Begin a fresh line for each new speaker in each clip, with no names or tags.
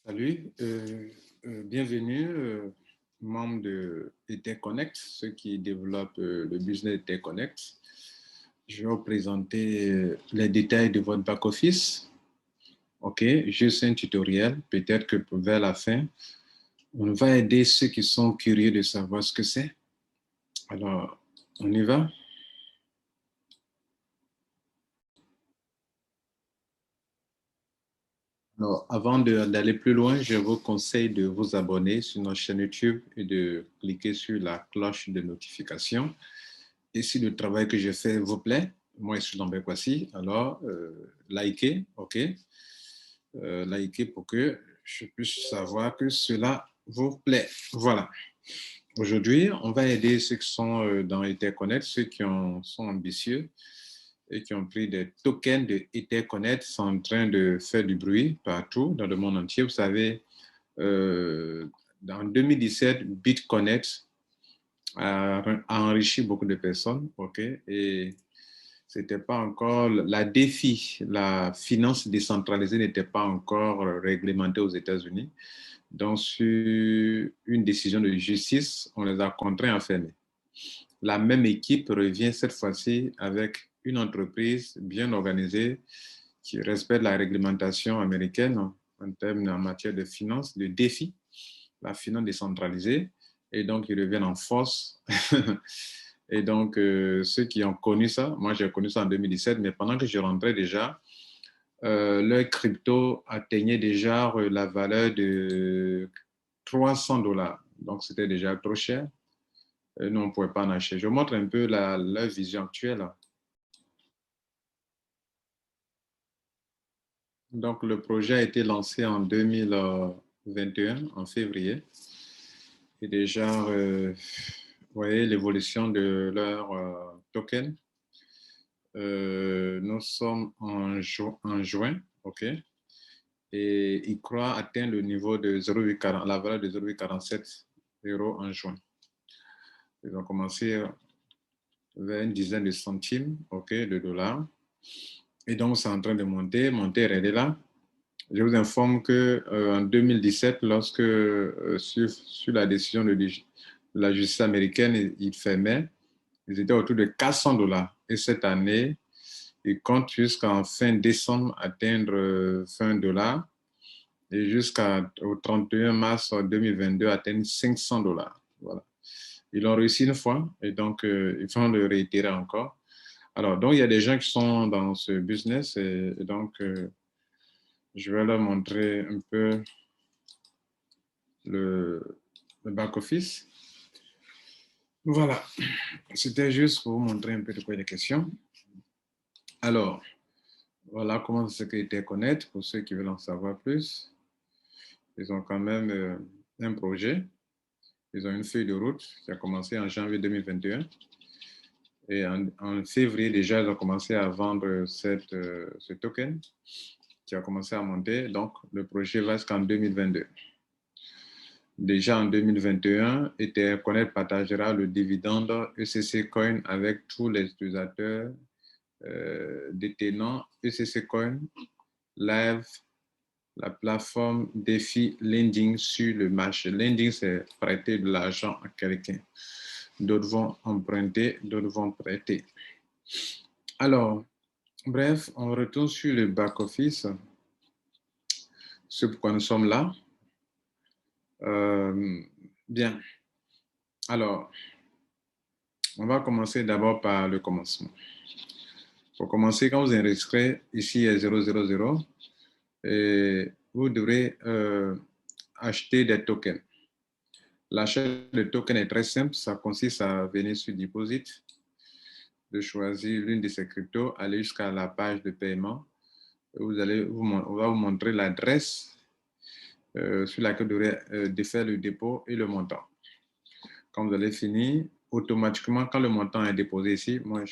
Salut, bienvenue, membre de EtherConnect, ceux qui développent le business EtherConnect. Je vais vous présenter les détails de votre back-office. OK, juste un tutoriel, peut-être que vers la fin, on va aider ceux qui sont curieux de savoir ce que c'est. Alors, on y va? Alors, avant d'aller plus loin, je vous conseille de vous abonner sur notre chaîne YouTube et de cliquer sur la cloche de notification. Et si le travail que je fais vous plaît, moi je suis Lambert Kwasi, alors likez, ok? Likez pour que je puisse savoir que cela vous plaît. Voilà. Aujourd'hui, on va aider ceux qui sont dans EtherConnect, ceux qui sont ambitieux et qui ont pris des tokens de EtherConnect, sont en train de faire du bruit partout dans le monde entier. Vous savez, en 2017, BitConnect a enrichi beaucoup de personnes, ok? Et c'était pas encore la défi, la finance décentralisée n'était pas encore réglementée aux États-Unis. Donc, sur une décision de justice, on les a contraints à fermer. La même équipe revient cette fois-ci avec une entreprise bien organisée qui respecte la réglementation américaine en termes en matière de finance, de défi, la finance décentralisée. Et donc, ils reviennent en force. Et donc, ceux qui ont connu ça, moi j'ai connu ça en 2017, mais pendant que je rentrais déjà, leur crypto atteignait déjà la valeur de 300 $. Donc, c'était déjà trop cher. Nous, on ne pouvait pas en acheter. Je vous montre un peu leur vision actuelle. Donc, le projet a été lancé en 2021, en février. Et déjà, vous voyez l'évolution de leur token. Nous sommes en juin, OK? Et ils croient atteindre le niveau de 0,40, la valeur de 0,47 € en juin. Ils ont commencé vers une dizaine de centimes, OK, de dollars. Et donc, c'est en train de monter, est là. Je vous informe qu'en 2017, lorsque sur la décision de la justice américaine, ils fermaient, ils étaient autour de 400 $. Et cette année, ils comptent jusqu'en fin décembre atteindre 20 $. Et jusqu'au 31 mars 2022, atteindre 500 $. Voilà. Ils l'ont réussi une fois et donc ils vont le réitérer encore. Alors, donc, il y a des gens qui sont dans ce business et donc, je vais leur montrer un peu le back-office. Voilà, c'était juste pour vous montrer un peu de quoi il est question. Alors, voilà comment c'est qu'était connaître pour ceux qui veulent en savoir plus. Ils ont quand même un projet. Ils ont une feuille de route qui a commencé en janvier 2021. Et en février, déjà, ils ont commencé à vendre ce token qui a commencé à monter. Donc, le projet va jusqu'en 2022. Déjà en 2021, EtherConnect partagera le dividende ECC Coin avec tous les utilisateurs détenant ECC Coin live, la plateforme défi lending sur le marché. Lending, c'est prêter de l'argent à quelqu'un. D'autres vont emprunter, d'autres vont prêter. Alors, bref, on retourne sur le back-office. C'est pourquoi nous sommes là. Bien. Alors, on va commencer d'abord par le commencement. Pour commencer, quand vous enregistrez, ici il y a 000, et vous devrez acheter des tokens. L'achat de tokens est très simple. Ça consiste à venir sur Deposit, de choisir l'une de ces cryptos, aller jusqu'à la page de paiement. On va vous montrer l'adresse sur laquelle vous devrez faire le dépôt et le montant. Quand vous allez finir, automatiquement, quand le montant est déposé ici, moi,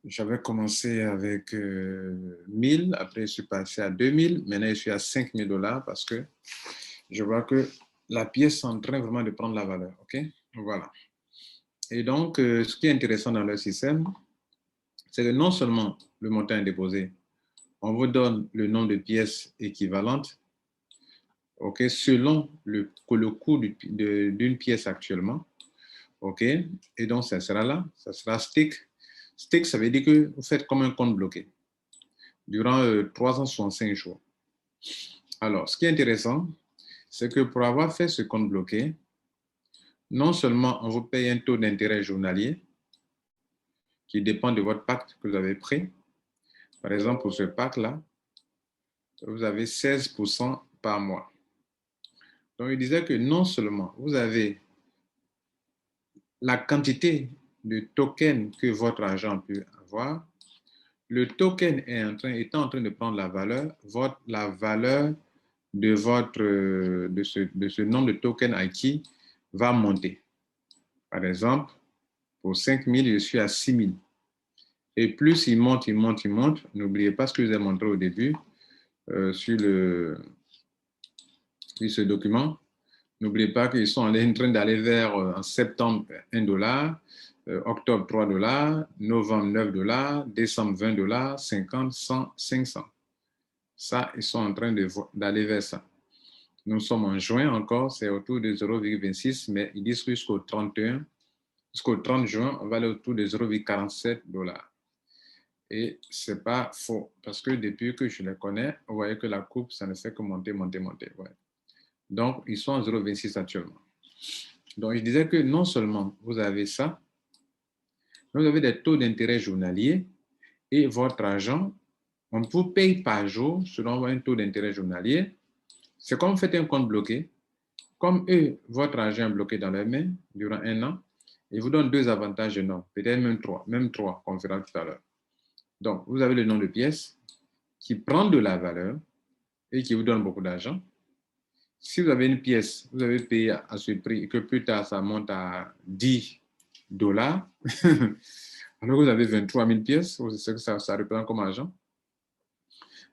j'avais commencé avec 1000, après je suis passé à 2000, maintenant je suis à 5000 $ parce que je vois que la pièce est en train vraiment de prendre la valeur. OK? Voilà. Et donc, ce qui est intéressant dans le système, c'est que non seulement le montant est déposé, on vous donne le nombre de pièces équivalentes OK, selon le coût d'une pièce actuellement. OK, et donc ça sera là, ça sera stick. Stick, ça veut dire que vous faites comme un compte bloqué durant 365 jours. Alors, ce qui est intéressant, c'est que pour avoir fait ce compte bloqué, non seulement on vous paye un taux d'intérêt journalier qui dépend de votre pacte que vous avez pris. Par exemple, pour ce pacte-là, vous avez 16% par mois. Donc, il disait que non seulement vous avez la quantité de tokens que votre agent peut avoir, le token étant en train de prendre la valeur, la valeur de ce nombre de tokens acquis va monter. Par exemple, pour 5000, je suis à 6000. Et plus il monte, il monte, il monte. N'oubliez pas ce que je vous ai montré au début sur ce document. N'oubliez pas qu'ils sont en train d'aller vers, en septembre, $1, octobre, $3, novembre, $9, décembre, $20, 50, 100, 500. Ça, ils sont en train d'aller vers ça. Nous sommes en juin encore, c'est autour de 0,26, mais ils disent que jusqu'au 30 juin, on va aller autour de $0,47. Et ce n'est pas faux, parce que depuis que je les connais, vous voyez que la courbe, ça ne fait que monter, monter, monter. Ouais. Donc, ils sont à 0,26 actuellement. Donc, je disais que non seulement vous avez ça, mais vous avez des taux d'intérêt journaliers et votre argent, on vous paye par jour selon un taux d'intérêt journalier. C'est comme vous faites un compte bloqué. Comme eux, votre argent est bloqué dans leurs mains durant 1 an, ils vous donnent 2 avantages énormes, peut-être même trois, comme on verra tout à l'heure. Donc, vous avez le nom de pièce qui prend de la valeur et qui vous donne beaucoup d'argent. Si vous avez une pièce, vous avez payé à ce prix et que plus tard, ça monte à $10, alors que vous avez 23 000 pièces, c'est que ça représente comme argent.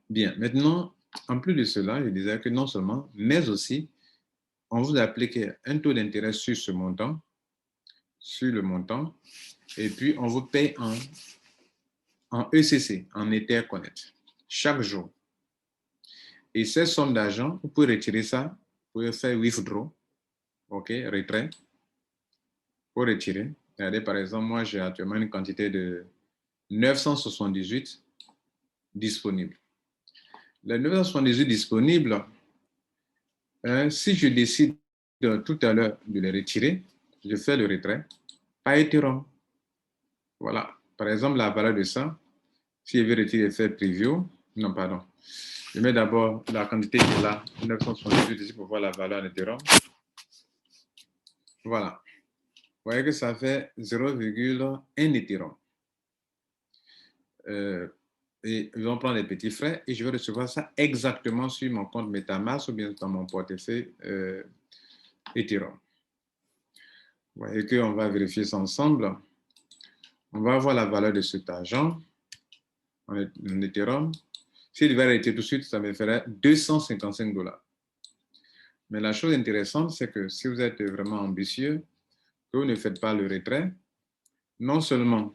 Bien, maintenant, en plus de cela, je disais que non seulement, mais aussi, on vous applique un taux d'intérêt sur ce montant, sur le montant, et puis on vous paye en ECC, en Etherconnect, chaque jour. Et ces sommes d'argent, vous pouvez retirer ça, vous pouvez faire withdraw, OK, retrait, pour retirer. Regardez, par exemple, moi, j'ai actuellement une quantité de 978 disponibles. Les 978 disponibles, si je décide tout à l'heure de les retirer, je fais le retrait par Ethereum. Voilà. Par exemple, la valeur de ça, si je veux retirer et faire preview, non, pardon. Je mets d'abord la quantité qui est là, 978 ici pour voir la valeur en Ethereum. Voilà. Vous voyez que ça fait 0,1 Ethereum. Et je vais prendre les petits frais et je vais recevoir ça exactement sur mon compte MetaMask ou bien dans mon portefeuille Ethereum. Vous voyez qu'on va vérifier ça ensemble. On va voir la valeur de cet argent en Ethereum. S'il devait arrêter tout de suite, ça me ferait $255. Mais la chose intéressante, c'est que si vous êtes vraiment ambitieux, que vous ne faites pas le retrait, non seulement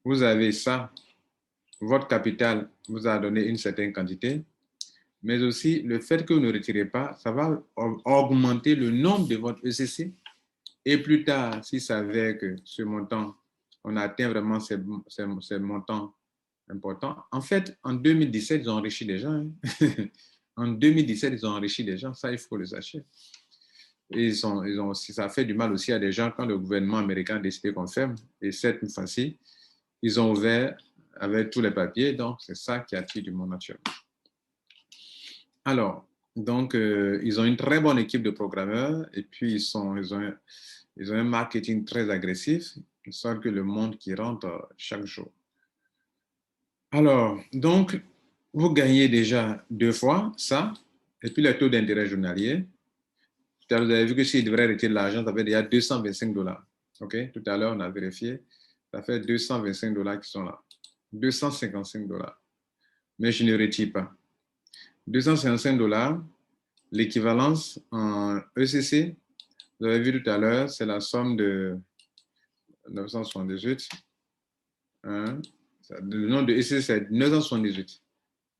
vous avez ça, votre capital vous a donné une certaine quantité, mais aussi le fait que vous ne retirez pas, ça va augmenter le nombre de votre ECC. Et plus tard, s'il s'avère que ce montant, on atteint vraiment ces montants importants. En fait, en 2017, ils ont enrichi des gens. En 2017, ils ont enrichi des gens. Ça, il faut le sacher. Et ça fait du mal aussi à des gens quand le gouvernement américain a décidé qu'on ferme. Et cette fois-ci, ils ont ouvert avec tous les papiers. Donc, c'est ça qui attire du monde actuellement. Alors, donc, ils ont une très bonne équipe de programmeurs et puis ils ont un marketing très agressif, de sorte que le monde qui rentre chaque jour. Alors, donc, vous gagnez déjà 2 fois ça, et puis le taux d'intérêt journalier. Vous avez vu que s'il devrait retirer l'argent, ça fait déjà $225. OK? Tout à l'heure, on a vérifié. Ça fait $225 qui sont là. $255. Mais je ne retire pas. $255, l'équivalence en ECC, vous avez vu tout à l'heure, c'est la somme de 978. Hein? Le nom de ECC, c'est 978.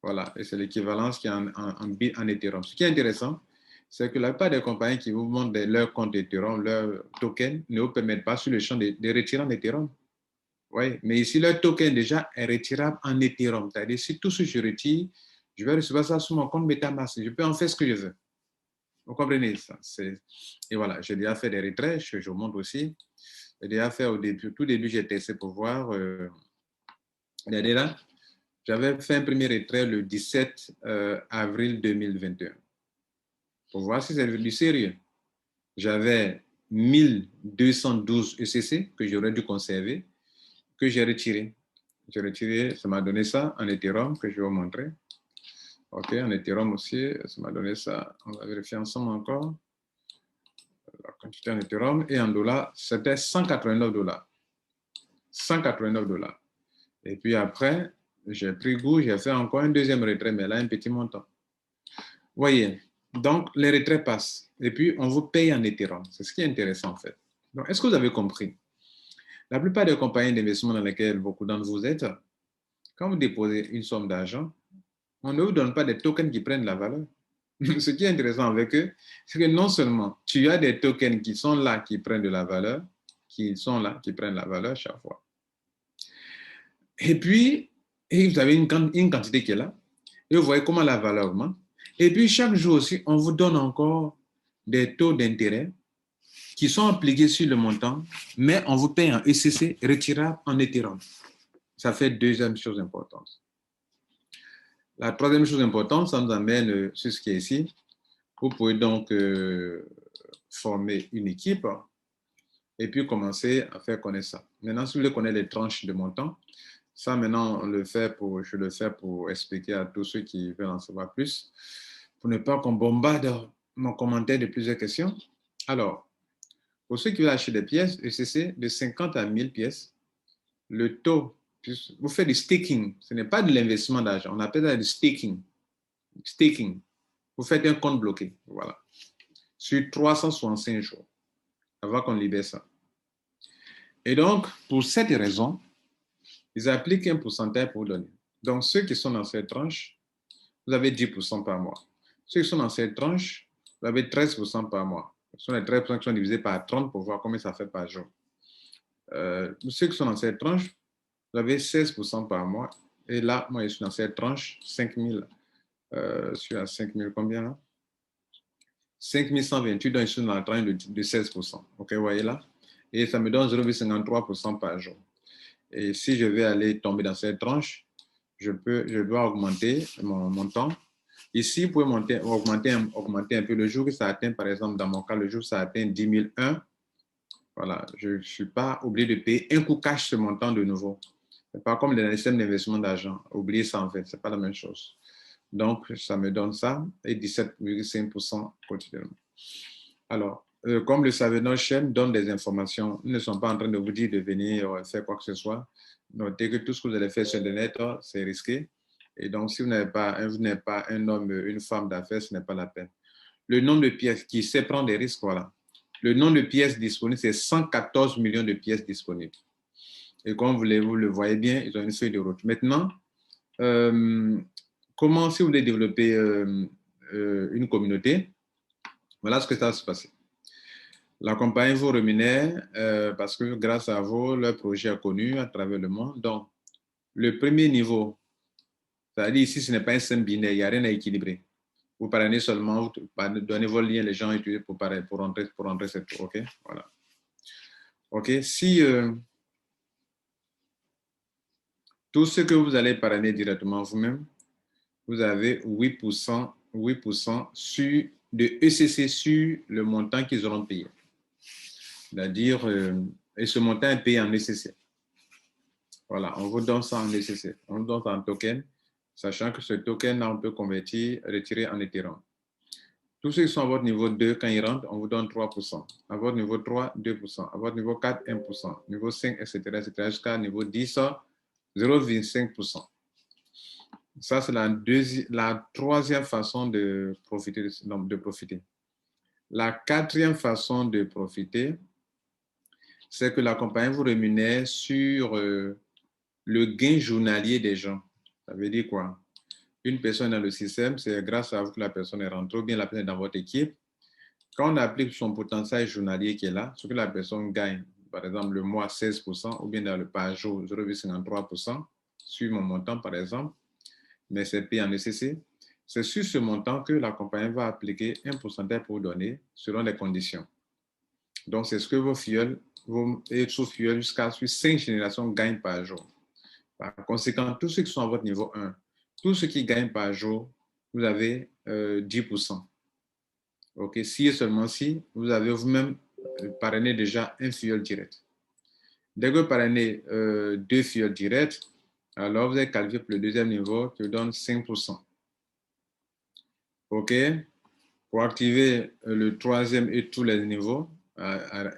Voilà, et c'est l'équivalence qui est en Ethereum. Ce qui est intéressant, c'est que la plupart des compagnies qui vous montrent leur compte Ethereum, leur token, ne vous permettent pas sur le champ de retirer en Ethereum. Oui, mais ici, leur token déjà est retirable en Ethereum. C'est-à-dire, si tout ce que je retire, je vais recevoir ça sur mon compte MetaMask. Je peux en faire ce que je veux. Vous comprenez ça? Et voilà, j'ai déjà fait des retraits, je vous montre aussi. J'ai déjà fait au début, tout début, j'ai testé pour voir. Regardez là, j'avais fait un premier retrait le 17 avril 2021 pour voir si c'est du sérieux. J'avais 1212 ECC que j'aurais dû conserver, que j'ai retiré. J'ai retiré, ça m'a donné ça en Ethereum que je vais vous montrer. OK, en Ethereum aussi, ça m'a donné ça. On va vérifier ensemble encore. La quantité en Ethereum et en dollars, c'était 189 dollars. 189 dollars. Et puis après, j'ai pris goût, j'ai fait encore un deuxième retrait, mais là, un petit montant. Voyez, donc les retraits passent. Et puis, on vous paye en Ethereum. C'est ce qui est intéressant, en fait. Donc, est-ce que vous avez compris? La plupart des compagnies d'investissement dans lesquelles beaucoup d'entre vous êtes, quand vous déposez une somme d'argent, on ne vous donne pas des tokens qui prennent la valeur. Ce qui est intéressant avec eux, c'est que non seulement tu as des tokens qui sont là, qui prennent de la valeur, qui sont là, qui prennent la valeur chaque fois. Et puis, et vous avez une quantité qui est là, et vous voyez comment la valeur augmente. Et puis, chaque jour aussi, on vous donne encore des taux d'intérêt qui sont appliqués sur le montant, mais on vous paye en ECC retirable en Ethereum. Ça fait deuxième chose importante. La troisième chose importante, ça nous amène sur ce qui est ici. Vous pouvez donc former une équipe et puis commencer à faire connaître ça. Maintenant, si vous voulez connaître les tranches de montant, ça maintenant, je le fais pour expliquer à tous ceux qui veulent en savoir plus, pour ne pas qu'on bombarde mon commentaire de plusieurs questions. Alors, pour ceux qui veulent acheter des pièces, ECC de 50 à 1000 pièces, le taux, vous faites du staking, ce n'est pas de l'investissement d'argent, on appelle ça du staking. Staking, vous faites un compte bloqué, voilà, sur 365 jours, avant qu'on libère ça. Et donc, pour cette raison, ils appliquent un pourcentage pour vous donner. Donc, ceux qui sont dans cette tranche, vous avez 10% par mois. Ceux qui sont dans cette tranche, vous avez 13% par mois. Ce sont les 13% qui sont divisés par 30 pour voir combien ça fait par jour. Ceux qui sont dans cette tranche, vous avez 16% par mois. Et là, moi, je suis dans cette tranche, 5000. Je suis à 5000, combien là? 5128, donc je suis dans la tranche de 16%. OK, vous voyez là? Et ça me donne 0,53% par jour. Et si je vais aller tomber dans cette tranche, je dois augmenter mon montant. Ici, vous pouvez augmenter un peu le jour que ça atteint, par exemple, dans mon cas, le jour où ça atteint 10 001. Voilà, je ne suis pas obligé de payer un coup cash ce montant de nouveau. Ce n'est pas comme dans les systèmes d'investissement d'argent. Oubliez ça, en fait, ce n'est pas la même chose. Donc, ça me donne ça et 17,5% quotidiennement. Alors, comme le savez, nos chaînes donnent des informations. Ils ne sont pas en train de vous dire de venir faire quoi que ce soit. Notez que tout ce que vous allez faire sur Internet, c'est risqué. Et donc, si vous n'êtes pas un homme, une femme d'affaires, ce n'est pas la peine. Le nombre de pièces qui sait prendre des risques, voilà. Le nombre de pièces disponibles, c'est 114 millions de pièces disponibles. Et comme vous le voyez bien, ils ont une feuille de route. Maintenant, comment, si vous voulez développer une communauté, voilà ce que ça va se passer. La compagnie vous rémunère parce que grâce à vous, leur projet est connu à travers le monde. Donc, le premier niveau, c'est-à-dire ici, ce n'est pas un simple binaire, il n'y a rien à équilibrer. Vous parrainez seulement, vous donnez vos liens, les gens utilisent pour rentrer cette tour. OK? Voilà. OK? Si tout ce que vous allez parrainer directement vous-même, vous avez 8% de ECC sur le montant qu'ils auront payé. C'est-à-dire, et ce montant est payé en ECC. Voilà, on vous donne ça en ECC. On vous donne ça en token, sachant que ce token-là, on peut convertir, retirer en Ethereum. Tous ceux qui sont à votre niveau 2, quand ils rentrent, on vous donne 3%. À votre niveau 3, 2%. À votre niveau 4, 1%. Niveau 5, etc. Jusqu'à niveau 10, 0,5%. Ça, c'est la troisième façon de profiter. La quatrième façon de profiter, c'est que la compagnie vous rémunère sur le gain journalier des gens. Ça veut dire quoi? Une personne dans le système, c'est grâce à vous que la personne est rentrée, ou bien la personne est dans votre équipe. Quand on applique son potentiel journalier qui est là, ce que la personne gagne, par exemple le mois 16%, ou bien dans le par jour 0,53% sur mon montant, par exemple, mais c'est payé en ECC, c'est sur ce montant que la compagnie va appliquer un pourcentage pour donner selon les conditions. Donc, c'est ce que vos filleuls, vos sous-filleuls jusqu'à 5 générations gagnent par jour. Par conséquent, tous ceux qui sont à votre niveau 1, tous ceux qui gagnent par jour, vous avez 10%. OK, si et seulement si, vous avez vous-même parrainé déjà un filleul direct. Dès que vous parrainez 2 filleuls directs, alors vous êtes qualifié pour le deuxième niveau qui vous donne 5%. OK, pour activer le troisième et tous les niveaux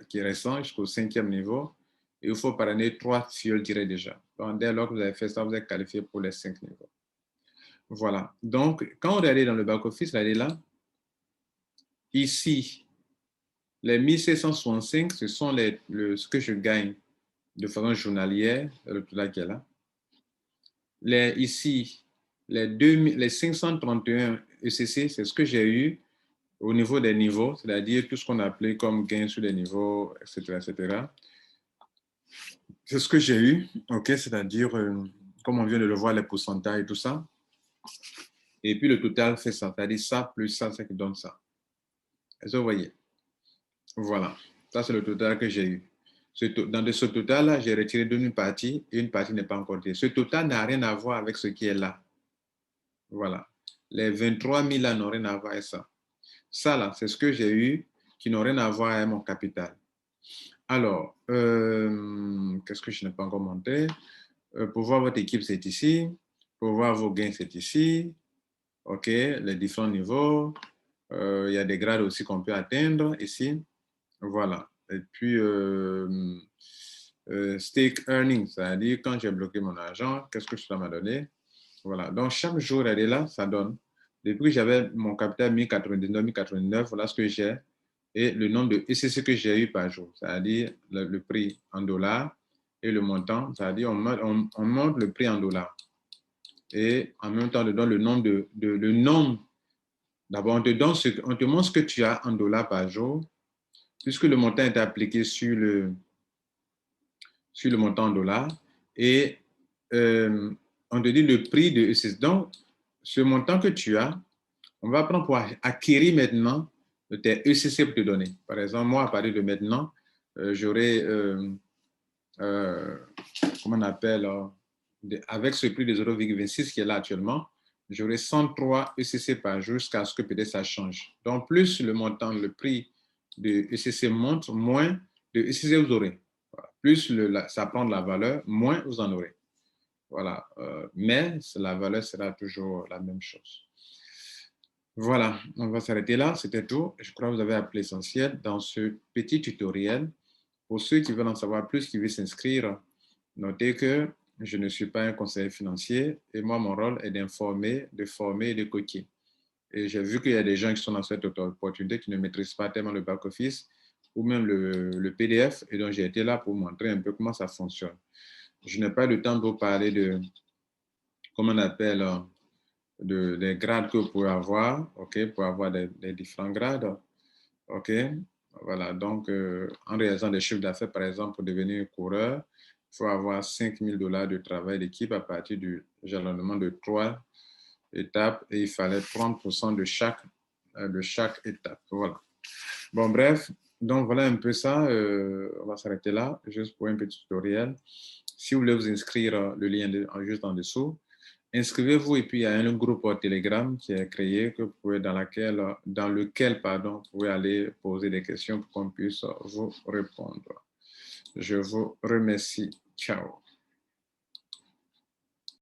qui restent jusqu'au 5e niveau, il faut parrainer 3 filleuls directs déjà. Donc, dès lors que vous avez fait ça, vous êtes qualifié pour les 5 niveaux. Voilà. Donc, quand on est allé dans le back-office, là, ici, les 1765, ce sont ce que je gagne de façon journalière, le total qui est là. Ici, les 531 ECC, c'est ce que j'ai eu au niveau des niveaux, c'est-à-dire tout ce qu'on appelait comme gain sur les niveaux, etc., etc. C'est ce que j'ai eu, ok, c'est-à-dire, comme on vient de le voir, les pourcentages et tout ça. Et puis le total fait ça, c'est-à-dire ça plus ça, ça qui donne ça. Est-ce que vous voyez? Voilà, ça c'est le total que j'ai eu. Dans ce total-là, j'ai retiré d'une partie et une partie n'est pas encore tirée. Ce total n'a rien à voir avec ce qui est là. Voilà. Les 23 000 là n'ont rien à voir avec ça. Ça là, c'est ce que j'ai eu qui n'ont rien à voir avec mon capital. Alors, qu'est-ce que je n'ai pas encore monté? Pour voir votre équipe, c'est ici. Pour voir vos gains, c'est ici. OK, les différents niveaux. Il y a des grades aussi qu'on peut atteindre ici. Voilà. Et puis, stake earnings, c'est-à-dire quand j'ai bloqué mon argent, qu'est-ce que ça m'a donné? Voilà. Donc, chaque jour, elle est là, ça donne. Depuis que j'avais mon capital 1099, 1089, voilà ce que j'ai. Et le nombre de ECC que j'ai eu par jour, c'est-à-dire le prix en dollars et le montant, c'est-à-dire on monte le prix en dollars. Et en même temps, on te donne le nombre. D'abord, on te montre ce que tu as en dollars par jour, puisque le montant est appliqué sur le montant en dollars. Et on te dit le prix de ECC. Donc, ce montant que tu as, on va prendre pour acquérir maintenant tes ECC pour te donner. Par exemple, moi, à partir de maintenant, j'aurai, comment on appelle, avec ce prix de 0,26 qui est là actuellement, j'aurai 103 ECC par jour jusqu'à ce que peut-être ça change. Donc, plus le montant, le prix de ECC monte, moins de ECC vous aurez. Voilà. Plus ça prend de la valeur, moins vous en aurez. Voilà. Mais la valeur sera toujours la même chose. Voilà, on va s'arrêter là. C'était tout. Je crois que vous avez appris l'essentiel dans ce petit tutoriel. Pour ceux qui veulent en savoir plus, qui veulent s'inscrire, notez que je ne suis pas un conseiller financier et moi, mon rôle est d'informer, de former et de coacher. Et j'ai vu qu'il y a des gens qui sont dans cette opportunité qui ne maîtrisent pas tellement le back-office ou même le PDF. Et donc, j'ai été là pour montrer un peu comment ça fonctionne. Je n'ai pas le temps de vous parler de, comment on appelle, des grades que vous pouvez avoir, OK, pour avoir des différents grades. OK, voilà. Donc, en réalisant des chiffres d'affaires, par exemple, pour devenir coureur, il faut avoir 5 000 $ de travail d'équipe à partir du jalonnement de 3 étapes et il fallait 30% de chaque étape. Voilà. Bon, bref, donc voilà un peu ça. On va s'arrêter là, juste pour un petit tutoriel. Si vous voulez vous inscrire, le lien est juste en dessous. Inscrivez-vous et puis il y a un groupe Telegram qui est créé que vous pouvez, dans lequel vous pouvez aller poser des questions pour qu'on puisse vous répondre. Je vous remercie. Ciao.